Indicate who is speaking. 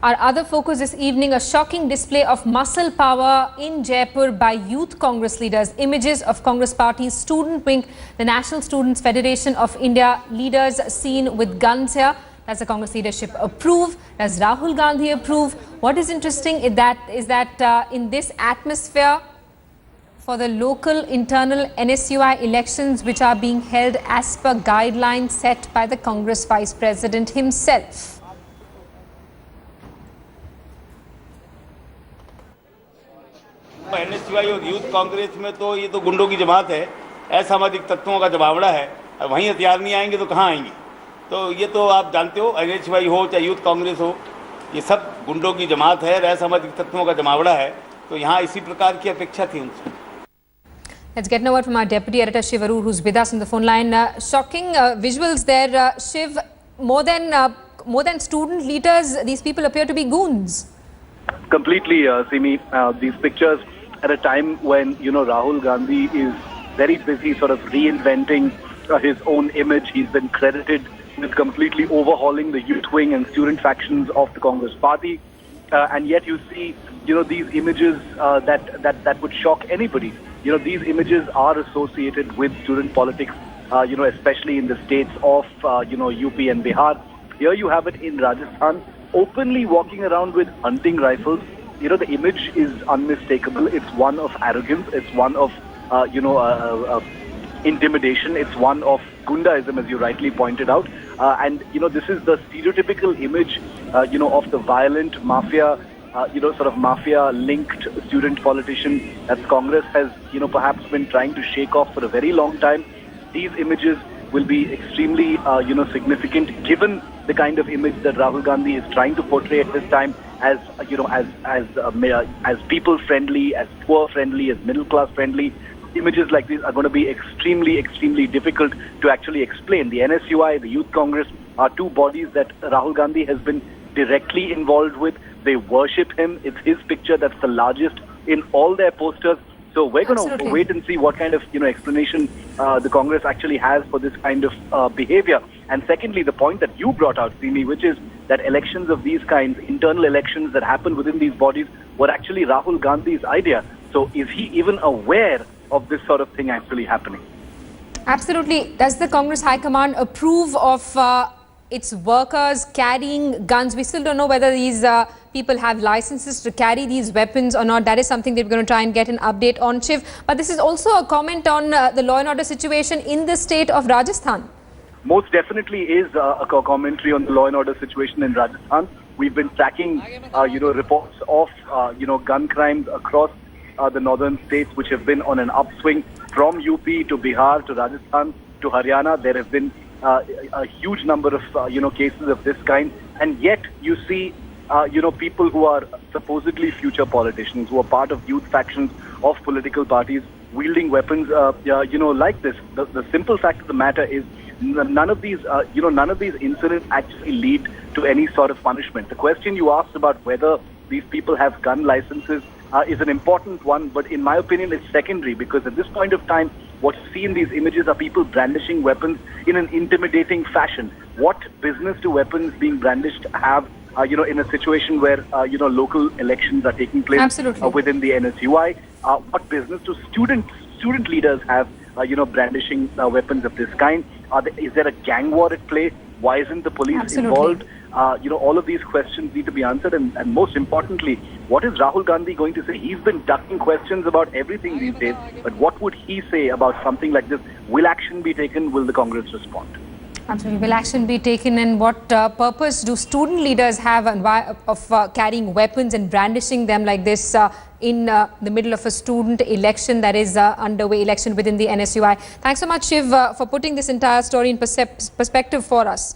Speaker 1: Our other focus this evening, a shocking display of muscle power in Jaipur by youth Congress leaders. Images of Congress Party's student wing, the National Students Federation of India leaders seen with guns here. Does the Congress leadership approve? Does Rahul Gandhi approve? What is interesting is that in this atmosphere for the local internal NSUI elections which are being held as per guidelines set by the Congress Vice President himself.
Speaker 2: NSUI और youth Congress में तो ये तो गुंडों की जमात है, असामाजिक तत्वों का जमावड़ा है। और वहीं हथियार नहीं आएंगे तो कहाँ आएंगे? तो ये तो आप जानते हो, NSUI हो चाहे यूथ कांग्रेस हो, ये सब गुंडों की जमात है, असामाजिक तत्वों का जमावड़ा है। तो यहाँ इसी प्रकार की अपेक्षा थी उनसे।
Speaker 1: Let's get a word from our deputy editor Shiv Arur, who's with us on the phone line. Shocking visuals there, Shiv. More than student leaders, these people appear to be goons.
Speaker 3: Completely, Simi. These pictures at a time when, Rahul Gandhi is very busy sort of reinventing his own image. He's been credited with completely overhauling the youth wing and student factions of the Congress Party. And yet you see, these images that would shock anybody. These images are associated with student politics, especially in the states of, UP and Bihar. Here you have it in Rajasthan, openly walking around with hunting rifles. The image is unmistakable. It's one of arrogance. It's one of, intimidation. It's one of gundaism, as you rightly pointed out. And, this is the stereotypical image, of the violent mafia, sort of mafia-linked student politician that Congress has, perhaps been trying to shake off for a very long time. These images will be extremely, significant given the kind of image that Rahul Gandhi is trying to portray at this time as, as people-friendly, as poor-friendly, as middle-class-friendly. Images like these are going to be extremely, extremely difficult to actually explain. The NSUI, the Youth Congress are two bodies that Rahul Gandhi has been directly involved with. They worship him. It's his picture that's the largest in all their posters. So we're going to wait and see what kind of explanation the Congress actually has for this kind of behavior. And secondly, the point that you brought out, Simi, which is that elections of these kinds, internal elections that happen within these bodies, were actually Rahul Gandhi's idea. So is he even aware of this sort of thing actually happening?
Speaker 1: Absolutely. Does the Congress High Command approve of its workers carrying guns? We still don't know whether these people have licenses to carry these weapons or not. That is something that we're going to try and get an update on, Shiv. But this is also a comment on the law and order situation in the state of Rajasthan.
Speaker 3: Most definitely is a commentary on the law and order situation in Rajasthan. We've been tracking, reports of, gun crimes across the northern states, which have been on an upswing from UP to Bihar to Rajasthan to Haryana. There have been a huge number of, cases of this kind. And yet you see, people who are supposedly future politicians, who are part of youth factions of political parties, wielding weapons, like this. The simple fact of the matter is none of these, none of these incidents actually lead to any sort of punishment. The question you asked about whether these people have gun licenses is an important one, but in my opinion, it's secondary, because at this point of time, what you see in these images are people brandishing weapons in an intimidating fashion. What business do weapons being brandished have, in a situation where, local elections are taking place within the NSUI? What business do student leaders have, brandishing weapons of this kind? Is there a gang war at play? Why isn't the police involved? All of these questions need to be answered. And most importantly, what is Rahul Gandhi going to say? He's been ducking questions about everything these days. But what would he say about something like this? Will action be taken? Will the Congress respond?
Speaker 1: Absolutely. Will action be taken? And what purpose do student leaders have of carrying weapons and brandishing them like this in the middle of a student election that is underway, election within the NSUI? Thanks so much, Shiv, for putting this entire story in perspective for us.